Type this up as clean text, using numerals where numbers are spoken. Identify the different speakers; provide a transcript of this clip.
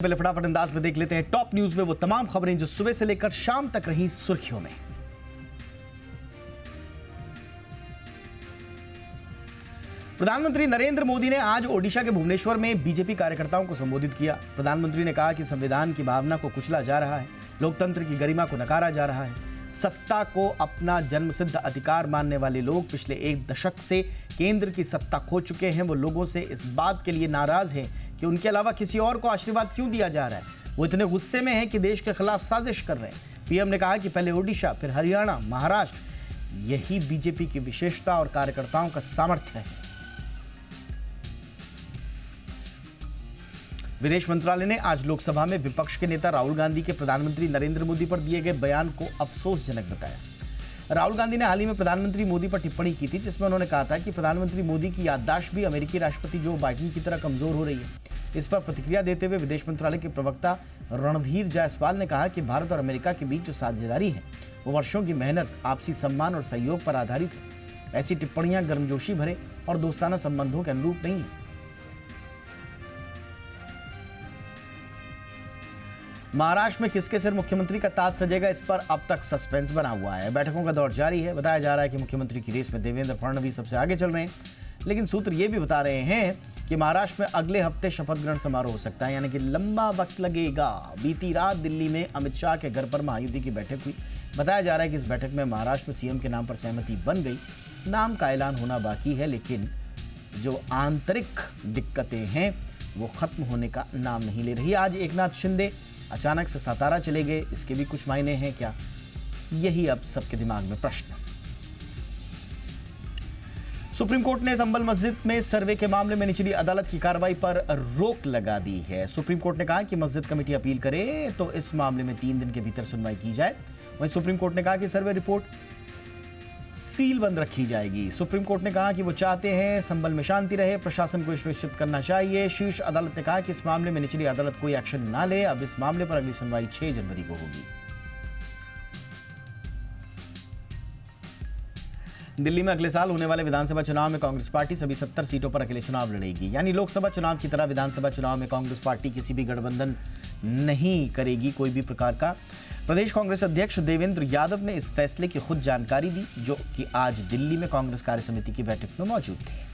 Speaker 1: पहले फटाफट अंदाज में देख लेते हैं टॉप न्यूज में वो तमाम खबरें जो सुबह से लेकर शाम तक रही सुर्खियों में। प्रधानमंत्री नरेंद्र मोदी ने आज ओडिशा के भुवनेश्वर में बीजेपी कार्यकर्ताओं को संबोधित किया। प्रधानमंत्री ने कहा कि संविधान की भावना को कुचला जा रहा है, लोकतंत्र की गरिमा को नकारा जा रहा है। सत्ता को अपना जन्मसिद्ध अधिकार मानने वाले लोग पिछले एक दशक से केंद्र की सत्ता खो चुके हैं। वो लोगों से इस बात के लिए नाराज हैं कि उनके अलावा किसी और को आशीर्वाद क्यों दिया जा रहा है। वो इतने गुस्से में हैं कि देश के खिलाफ साजिश कर रहे हैं। पीएम ने कहा कि पहले ओडिशा, फिर हरियाणा, महाराष्ट्र, यही बीजेपी की विशेषता और कार्यकर्ताओं का सामर्थ्य है। विदेश मंत्रालय ने आज लोकसभा में विपक्ष के नेता राहुल गांधी के प्रधानमंत्री नरेंद्र मोदी पर दिए गए बयान को अफसोसजनक बताया। राहुल गांधी ने हाल ही में प्रधानमंत्री मोदी पर टिप्पणी की थी, जिसमें उन्होंने कहा था कि प्रधानमंत्री मोदी की याददाश्त भी अमेरिकी राष्ट्रपति जो बाइडेन की तरह कमजोर हो रही है। इस पर प्रतिक्रिया देते हुए विदेश मंत्रालय के प्रवक्ता रणधीर जायसवाल ने कहा कि भारत और अमेरिका के बीच जो साझेदारी है वो वर्षों की मेहनत, आपसी सम्मान और सहयोग पर आधारित है। ऐसी टिप्पणियां गर्मजोशी भरे और दोस्ताना संबंधों के अनुरूप नहीं है। महाराष्ट्र में किसके सिर मुख्यमंत्री का ताज सजेगा, इस पर अब तक सस्पेंस बना हुआ है। बैठकों का दौर जारी है। बताया जा रहा है कि मुख्यमंत्री की रेस में देवेंद्र फडणवीस सबसे आगे चल रहे हैं, लेकिन सूत्र ये भी बता रहे हैं कि महाराष्ट्र में अगले हफ्ते शपथ ग्रहण समारोह हो सकता है, यानी कि लंबा वक्त लगेगा। बीती रात दिल्ली में अमित शाह के घर पर महायुति की बैठक हुई। बताया जा रहा है कि इस बैठक में महाराष्ट्र में सीएम के नाम पर सहमति बन गई। नाम का ऐलान होना बाकी है, लेकिन जो आंतरिक दिक्कतें हैं वो खत्म होने का नाम नहीं ले रही। आज एकनाथ शिंदे अचानक से सातारा चले गए, इसके भी कुछ मायने हैं क्या? यही अब सबके दिमाग में प्रश्न। सुप्रीम कोर्ट ने संभल मस्जिद में सर्वे के मामले में निचली अदालत की कार्रवाई पर रोक लगा दी है। सुप्रीम कोर्ट ने कहा कि मस्जिद कमेटी अपील करे तो इस मामले में 3 दिन के भीतर सुनवाई की जाए। वहीं सुप्रीम कोर्ट ने कहा कि सर्वे रिपोर्ट सील बंद रखी जाएगी। सुप्रीम कोर्ट ने कहा कि वो चाहते हैं संभल में शांति रहे, प्रशासन को सुनिश्चित करना चाहिए। शीर्ष अदालत ने कहा कि इस मामले में निचली अदालत कोई एक्शन ना ले। अब इस मामले पर अगली सुनवाई 6 जनवरी को होगी। दिल्ली में अगले साल होने वाले विधानसभा चुनाव में कांग्रेस पार्टी सभी 70 सीटों पर अकेले चुनाव लड़ेगी। यानी लोकसभा चुनाव की तरह विधानसभा चुनाव में कांग्रेस पार्टी किसी भी गठबंधन नहीं करेगी कोई भी प्रकार का। प्रदेश कांग्रेस अध्यक्ष देवेंद्र यादव ने इस फैसले की खुद जानकारी दी, जो कि आज दिल्ली में कांग्रेस कार्य समिति की बैठक में मौजूद थे।